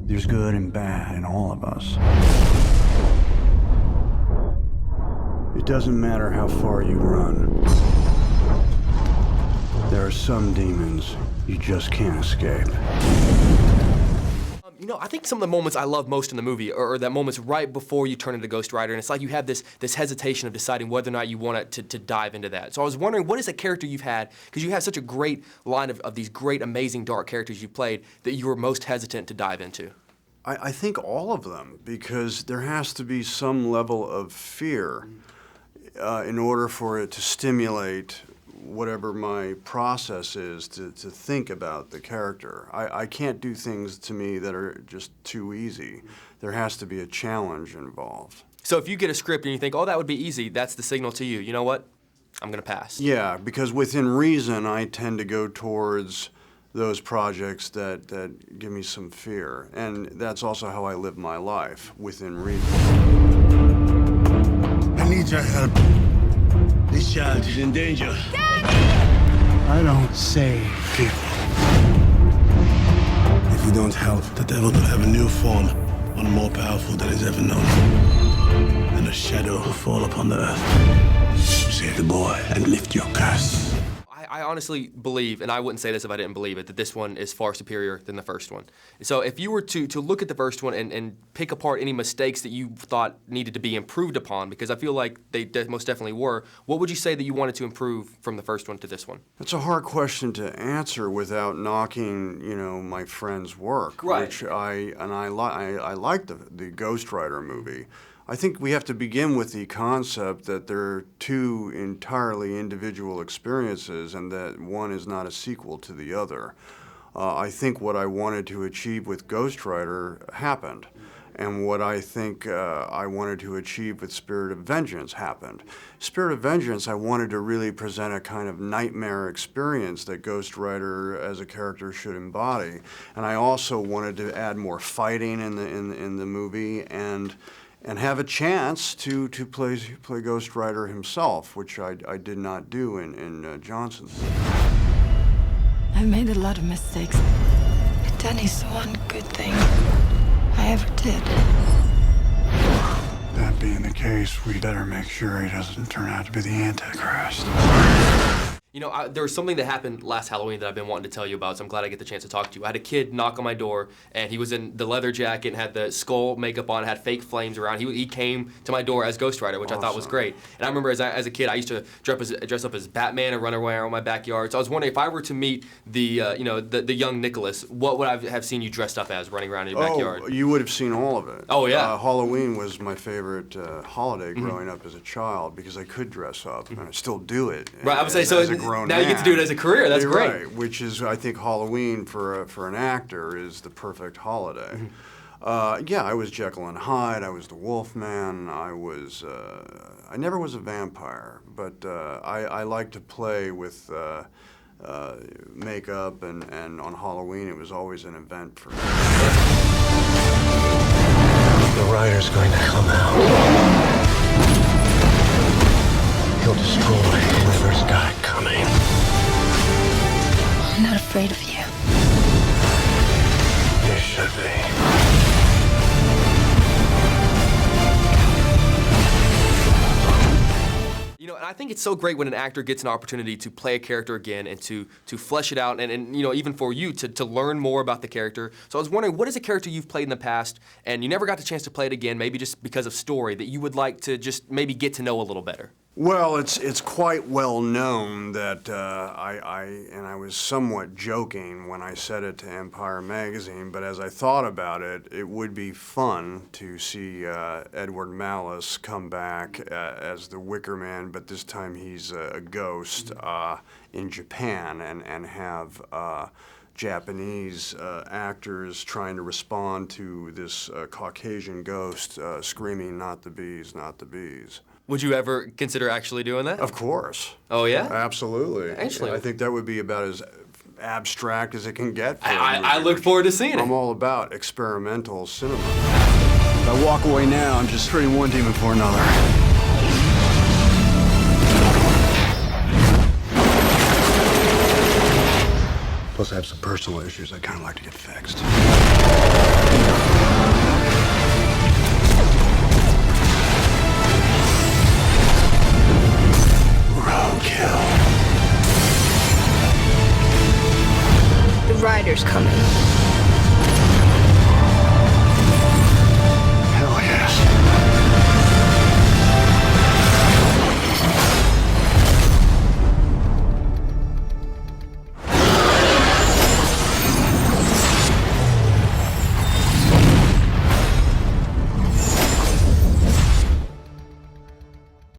There's good and bad in all of us. It doesn't matter how far you run. There are some demons you just can't escape. You know, I think some of the moments I love most in the movie are that moments right before you turn into Ghost Rider, and it's like you have this hesitation of deciding whether or not you want to dive into that. So I was wondering, what is a character you've had, because you have such a great line of these great, amazing, dark characters you've played, that you were most hesitant to dive into? I think all of them, because there has to be some level of fear in order for it to stimulate whatever my process is to think about the character. I can't do things to me that are just too easy. There has to be a challenge involved. So if you get a script and you think, oh, that would be easy, that's the signal to you. You know what? I'm gonna pass. Yeah, because within reason, I tend to go towards those projects that give me some fear. And that's also how I live my life, within reason. I need your help. This child is in danger. I don't save people. If we don't help, the devil will have a new form, one more powerful than he's ever known. And a shadow will fall upon the earth. Save the boy and lift your curse. I honestly believe, and I wouldn't say this if I didn't believe it, that this one is far superior than the first one. So if you were to look at the first one and pick apart any mistakes that you thought needed to be improved upon, because I feel like they most definitely were, what would you say that you wanted to improve from the first one to this one? That's a hard question to answer without knocking, my friend's work, right. Which I like the Ghost Rider movie. I think we have to begin with the concept that there are two entirely individual experiences and that one is not a sequel to the other. I think what I wanted to achieve with Ghost Rider happened. And what I think I wanted to achieve with Spirit of Vengeance happened. Spirit of Vengeance, I wanted to really present a kind of nightmare experience that Ghost Rider as a character should embody. And I also wanted to add more fighting in the movie and have a chance to play Ghost Rider himself, which I did not do in Johnson's. I've made a lot of mistakes, but Danny's the one good thing I ever did. That being the case, we better make sure he doesn't turn out to be the Antichrist. You know, there was something that happened last Halloween that I've been wanting to tell you about, so I'm glad I get the chance to talk to you. I had a kid knock on my door, and he was in the leather jacket and had the skull makeup on, had fake flames around. He came to my door as Ghost Rider, which I thought was great. And I remember as a kid, I used to dress up as Batman and run around my backyard. So I was wondering if I were to meet the young Nicolas, what would I have seen you dressed up as running around in your backyard? Oh, you would have seen all of it. Oh, yeah. Halloween was my favorite holiday growing up as a child because I could dress up, and I still do it. Right, I would say, so as a grown now you get to do it as a career. That's You're great. Right, which is, I think, Halloween for an actor is the perfect holiday. Yeah, I was Jekyll and Hyde. I was the Wolfman. I never was a vampire, but I like to play with makeup, and on Halloween it was always an event for me. The rider's going to come out. He'll destroy whoever's got it coming. I'm not afraid of you. You should be. You know, and I think it's so great when an actor gets an opportunity to play a character again and to flesh it out and even for you to learn more about the character. So I was wondering, what is a character you've played in the past and you never got the chance to play it again, maybe just because of story, that you would like to just maybe get to know a little better? Well, it's quite well known that I was somewhat joking when I said it to Empire magazine, but as I thought about it, it would be fun to see Edward Malice come back as the Wicker Man, but this time he's a ghost in Japan, and have Japanese actors trying to respond to this Caucasian ghost screaming, "Not the bees, not the bees." Would you ever consider actually doing that? Of course. Oh, yeah? Absolutely. Actually, I think that would be about as abstract as it can get. I look forward to seeing it. I'm all about experimental cinema. If I walk away now, I'm just trading one demon for another. Plus, I have some personal issues I'd kind of like to get fixed. spider's coming.